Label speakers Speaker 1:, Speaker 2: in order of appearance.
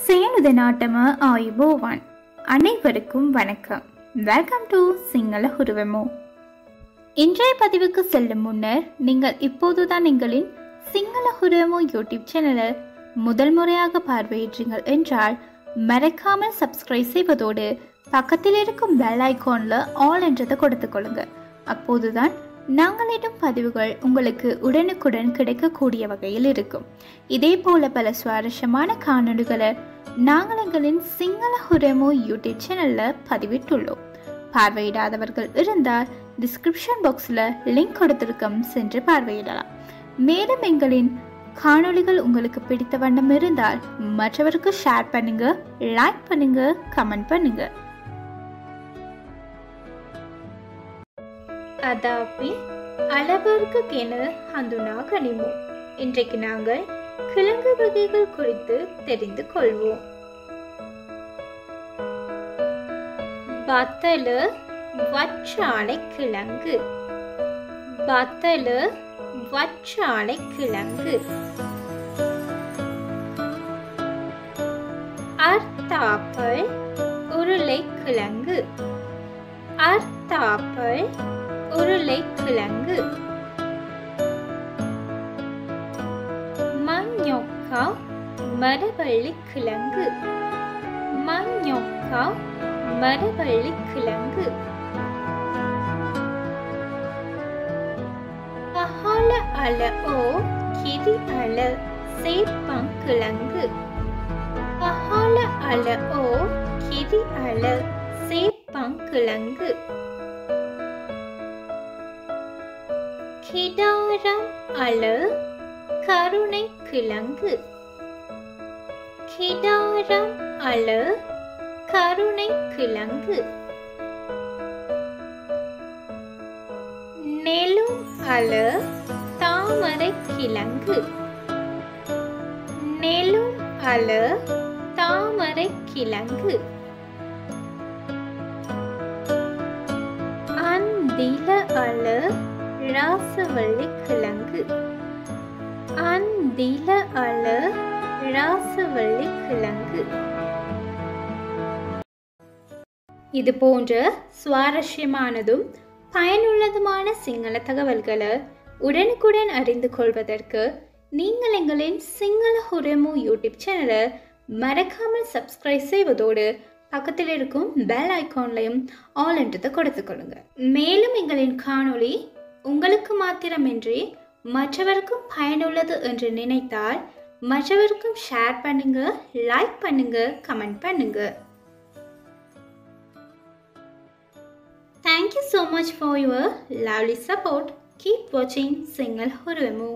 Speaker 1: சேனுத நாட்டம ஆயுபோவான். அனைவருக்கும் வணக்கம். வெல்கம் டு சிங்கள ஹுருவமோ. இன்றைய பதிவுக்கு செல்லும் முன்னர் நீங்கள் இப்போதுதான் எங்களின் சிங்கள ஹுருவமோ யூடியூப் சேனலை முதல் முறையாக பார்வையிட்டீர்கள் என்றால் மறக்காமல் சப்ஸ்கிரைப் செய்வதோடு பக்கத்தில் இருக்கும் பெல் ஐகான்ல ஆல் என்றதை கொடுத்து கொள்ளுங்க. அப்போதுதான் நாங்களிடும் பதிவுகள் உங்களுக்கு உடனுக்குடன் கிடைக்கக்கூடிய வகையில் இருக்கும். இதே போல பல சுவாரஸ்யமான காணொளிகளை நாங்கள் எங்களின் சிங்கள ஹுருவமோ யூடியூப் சேனல்ல பதிவிட்டுள்ளோம். பார்வையிடாதவர்கள் இருந்தால் டிஸ்கிரிப்ஷன் பாக்ஸ்ல லிங்க் கொடுத்திருக்கோம், சென்று பார்வையிடலாம். மேலும் எங்களின் காணொளிகள் உங்களுக்கு பிடித்த வண்ணம் இருந்தால் மற்றவருக்கு ஷேர் பண்ணுங்க, லைக் பண்ணுங்க, கமெண்ட் பண்ணுங்க. அதாப்பி அளவிற்கு என ஹந்துனா கனிமோ. இன்றைக்கு நாங்கள் கிழங்கு வகைகள் குறித்து தெரிந்து கொள்வோம். வத்தலு வச்சாலை கிழங்கு. வத்தலு வச்சாலை கிழங்கு. அர்த்தாப்பல் உருளை கிழங்கு. அர்த்தாப்பல் உருளை கிழங்கு. மஞ்சொக்கா மரவள்ளி கிழங்கு. மஞ்சொக்கா மரவள்ளி கிழங்கு. பஹால அல ஓ கிரி அல சேப்பங்கிழங்கு. பஹால அல ஓ கிரி அல சேப்பங்கிழங்கு. கிடாரம் அல கருணை கிழங்கு. கிடாரம் அல கருணை கிழங்கு. நெலும் அல தாமரை கிழங்கு. நெலும் அல தாமரை கிழங்கு. அந்தில அல ராசவள்ளி கிழங்கு. அந்தில அல ராசவள்ளி கிழங்கு. இது போன்ற சுவாரஸ்யமானதும் பயனுள்ளதுமான சிங்கள தகவல்களை உடனுக்குடன் அறிந்து கொள்வதற்கு நீங்கள் எங்களின் சிங்கள ஹுருவமோ யூடியூப் சேனலை மறக்காமல் சப்ஸ்கிரைப் செய்வதோடு பக்கத்தில் இருக்கும் பெல் ஐகான்லையும் ஆல் என்றதை கொடுத்துக்கொள்ளுங்க. மேலும் எங்களின் காணொளி உங்களுக்கு மாத்திரமின்றி மற்றவருக்கும் பயனுள்ளது என்று நினைத்தால் மற்றவருக்கும் ஷேர் பண்ணுங்க, லைக் பண்ணுங்க, கமெண்ட் பண்ணுங்க. Thank you so much for your lovely support. Keep watching Single Huruvamo.